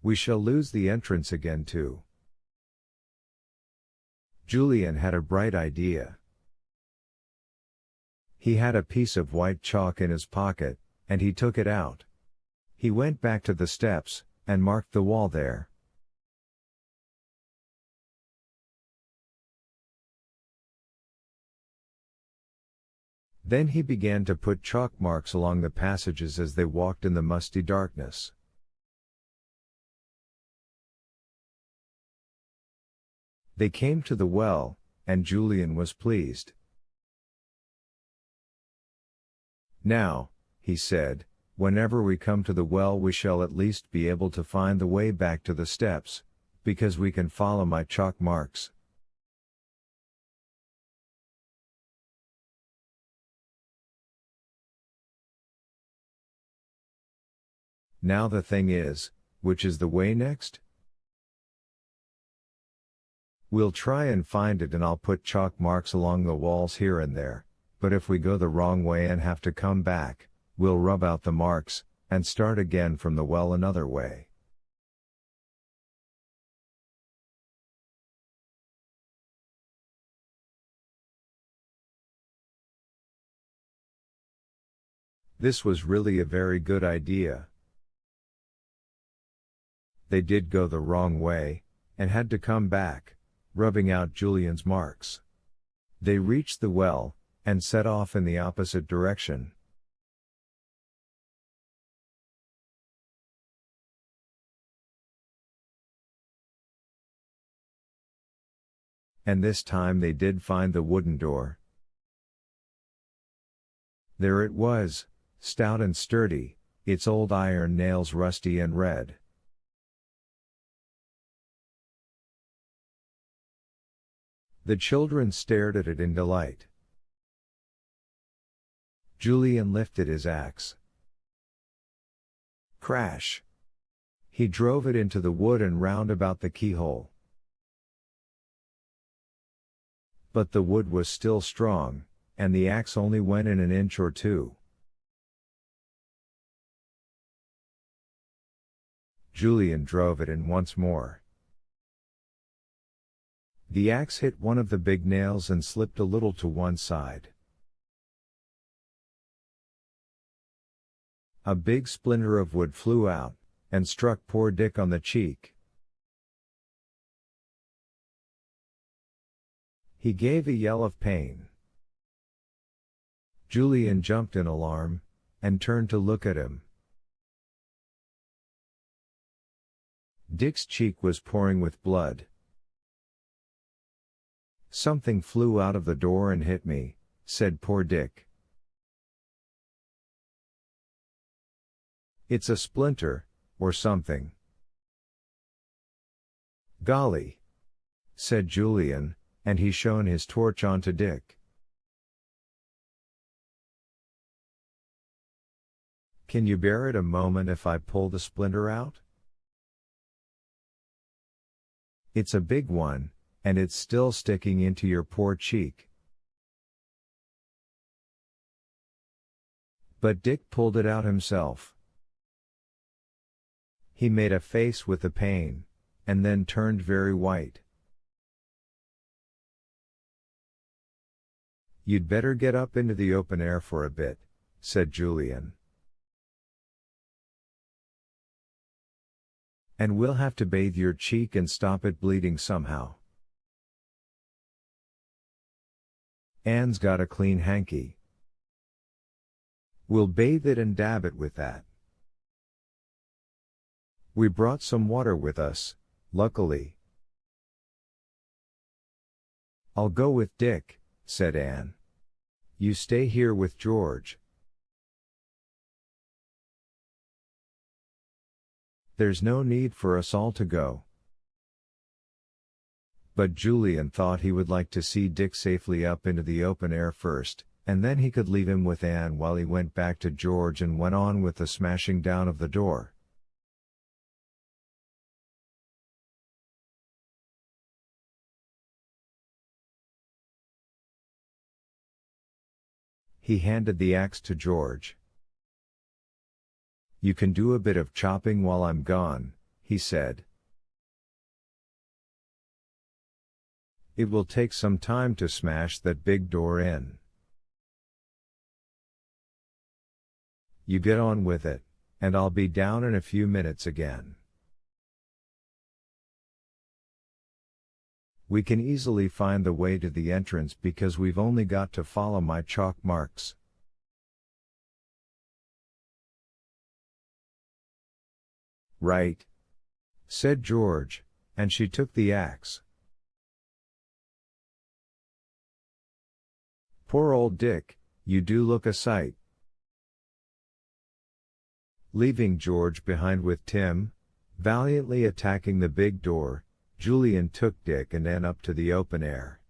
We shall lose the entrance again too. Julian had a bright idea. He had a piece of white chalk in his pocket, and he took it out. He went back to the steps, and marked the wall there. Then he began to put chalk marks along the passages as they walked in the musty darkness. They came to the well, and Julian was pleased. Now, he said, whenever we come to the well we shall at least be able to find the way back to the steps, because we can follow my chalk marks. Now the thing is, which is the way next? We'll try and find it, and I'll put chalk marks along the walls here and there, but if we go the wrong way and have to come back, we'll rub out the marks, and start again from the well another way. This was really a very good idea. They did go the wrong way, and had to come back, rubbing out Julian's marks. They reached the well, and set off in the opposite direction. And this time they did find the wooden door. There it was, stout and sturdy, its old iron nails rusty and red. The children stared at it in delight. Julian lifted his axe. Crash! He drove it into the wood and round about the keyhole. But the wood was still strong, and the axe only went in an inch or two. Julian drove it in once more. The axe hit one of the big nails and slipped a little to one side. A big splinter of wood flew out, and struck poor Dick on the cheek. He gave a yell of pain. Julian jumped in alarm, and turned to look at him. Dick's cheek was pouring with blood. Something flew out of the door and hit me, said poor Dick. It's a splinter, or something. Golly, said Julian, and he shone his torch onto Dick. Can you bear it a moment if I pull the splinter out? It's a big one, and it's still sticking into your poor cheek. But Dick pulled it out himself. He made a face with the pain, and then turned very white. You'd better get up into the open air for a bit, said Julian. And we'll have to bathe your cheek and stop it bleeding somehow. Anne's got a clean hanky. We'll bathe it and dab it with that. We brought some water with us, luckily. I'll go with Dick, said Anne. You stay here with George. There's no need for us all to go. But Julian thought he would like to see Dick safely up into the open air first, and then he could leave him with Anne while he went back to George and went on with the smashing down of the door. He handed the axe to George. You can do a bit of chopping while I'm gone, he said. It will take some time to smash that big door in. You get on with it, and I'll be down in a few minutes again. We can easily find the way to the entrance because we've only got to follow my chalk marks. Right, said George, and she took the axe. Poor old Dick, you do look a sight. Leaving George behind with Tim, valiantly attacking the big door, Julian took Dick and Ann up to the open air.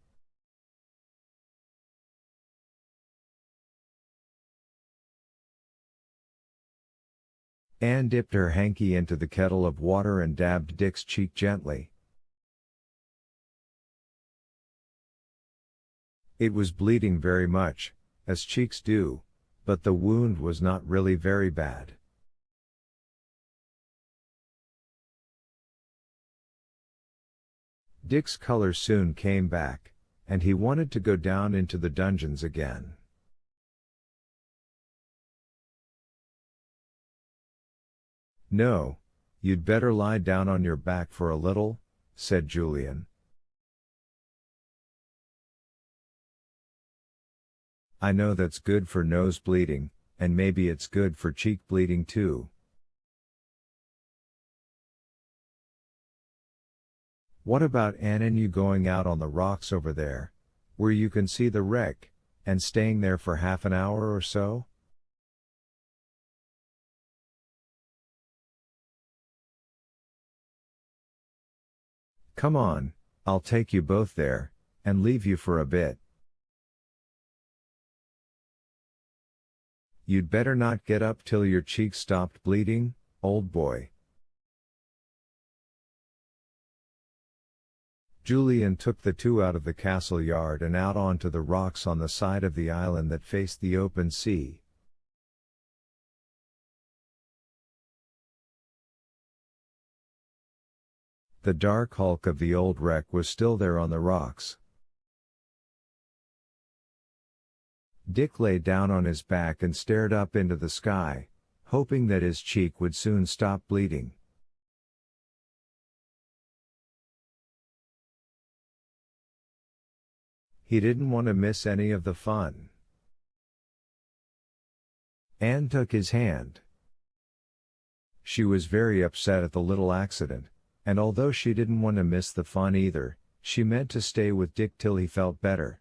Ann dipped her hanky into the kettle of water and dabbed Dick's cheek gently. It was bleeding very much, as cheeks do, but the wound was not really very bad. Dick's color soon came back, and he wanted to go down into the dungeons again. No, you'd better lie down on your back for a little, said Julian. I know that's good for nose bleeding, and maybe it's good for cheek bleeding too. What about Ann and you going out on the rocks over there, where you can see the wreck, and staying there for half an hour or so? Come on, I'll take you both there, and leave you for a bit. You'd better not get up till your cheeks stopped bleeding, old boy. Julian took the two out of the castle yard and out onto the rocks on the side of the island that faced the open sea. The dark hulk of the old wreck was still there on the rocks. Dick lay down on his back and stared up into the sky, hoping that his cheek would soon stop bleeding. He didn't want to miss any of the fun. Ann took his hand. She was very upset at the little accident, and although she didn't want to miss the fun either, she meant to stay with Dick till he felt better.